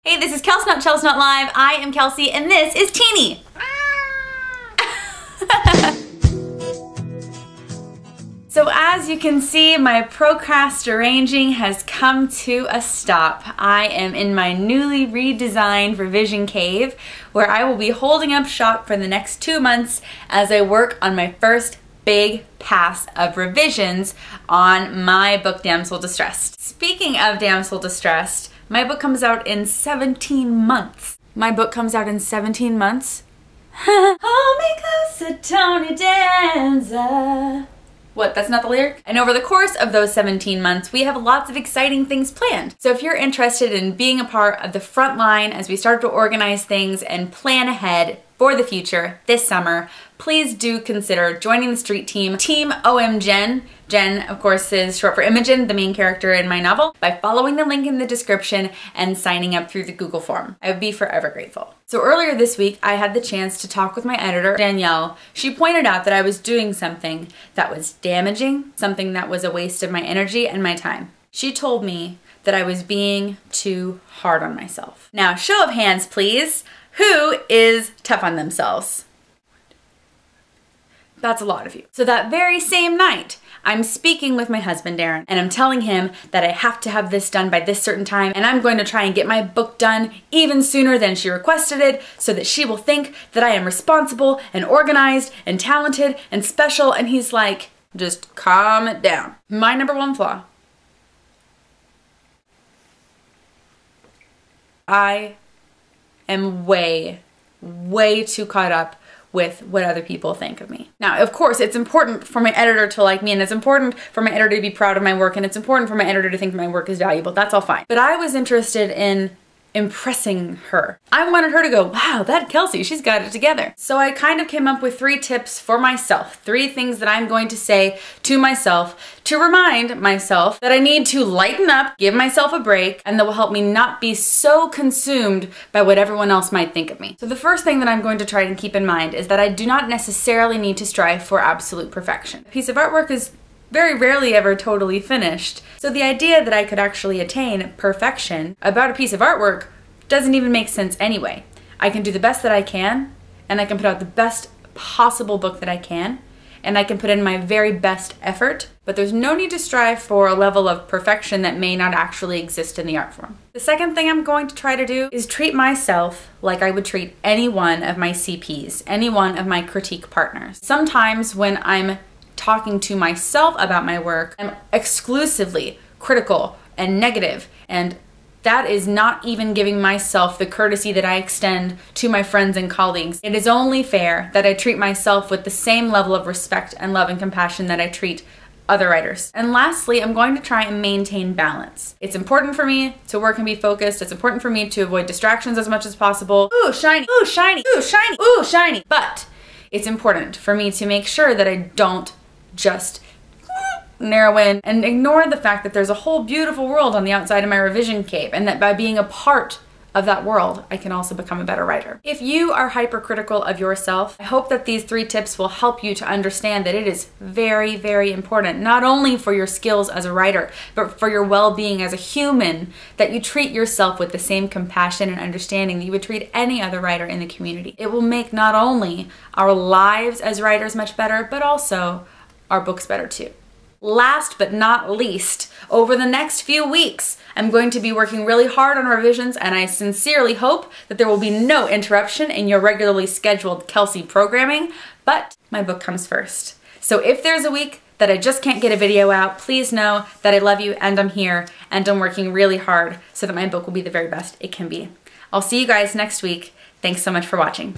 Hey, this is KelsNotChelsNOTLIVE. I am Kelsey, and this is Teeny. So as you can see, my procrastinating has come to a stop. I am in my newly redesigned revision cave where I will be holding up shop for the next 2 months as I work on my first big pass of revisions on my book Damsel Distressed. Speaking of Damsel Distressed, my book comes out in 17 months. My book comes out in 17 months? Hold me closer, Tony Danza. What, that's not the lyric? And over the course of those 17 months, we have lots of exciting things planned. So if you're interested in being a part of the front line as we start to organize things and plan ahead for the future this summer, please do consider joining the street team, Team OM Jen. Jen, of course, is short for Imogen, the main character in my novel, by following the link in the description and signing up through the Google form. I would be forever grateful. So earlier this week, I had the chance to talk with my editor, Danielle. She pointed out that I was doing something that was damaging, something that was a waste of my energy and my time. She told me that I was being too hard on myself. Now, show of hands, please. Who is tough on themselves? That's a lot of you. So that very same night, I'm speaking with my husband, Darren, and I'm telling him that I have to have this done by this certain time, and I'm going to try and get my book done even sooner than she requested it, so that she will think that I am responsible and organized and talented and special. And he's like, just calm it down. My number one flaw. I am way too caught up with what other people think of me. Now, of course, it's important for my editor to like me, and it's important for my editor to be proud of my work, and it's important for my editor to think my work is valuable. That's all fine. But I was interested in impressing her. I wanted her to go, wow, that Kelsey, she's got it together. So I kind of came up with 3 tips for myself, 3 things that I'm going to say to myself to remind myself that I need to lighten up, give myself a break, and that will help me not be so consumed by what everyone else might think of me. So the first thing that I'm going to try and keep in mind is that I do not necessarily need to strive for absolute perfection. A piece of artwork is very rarely ever totally finished. So the idea that I could actually attain perfection about a piece of artwork doesn't even make sense anyway. I can do the best that I can, and I can put out the best possible book that I can, and I can put in my very best effort, but there's no need to strive for a level of perfection that may not actually exist in the art form. The second thing I'm going to try to do is treat myself like I would treat any one of my CPs, any one of my critique partners. Sometimes when I'm talking to myself about my work, I'm exclusively critical and negative, and that is not even giving myself the courtesy that I extend to my friends and colleagues. It is only fair that I treat myself with the same level of respect and love and compassion that I treat other writers. And lastly, I'm going to try and maintain balance. It's important for me to work and be focused. It's important for me to avoid distractions as much as possible. Ooh, shiny, ooh, shiny, ooh, shiny, ooh, shiny. But it's important for me to make sure that I don't just narrow in and ignore the fact that there's a whole beautiful world on the outside of my revision cave, and that by being a part of that world, I can also become a better writer. If you are hypercritical of yourself, I hope that these 3 tips will help you to understand that it is very, very important, not only for your skills as a writer, but for your well-being as a human, that you treat yourself with the same compassion and understanding that you would treat any other writer in the community. It will make not only our lives as writers much better, but also our books better too. Last but not least, over the next few weeks, I'm going to be working really hard on revisions, and I sincerely hope that there will be no interruption in your regularly scheduled Kelsey programming, but my book comes first. So if there's a week that I just can't get a video out, please know that I love you and I'm here, and I'm working really hard so that my book will be the very best it can be. I'll see you guys next week. Thanks so much for watching.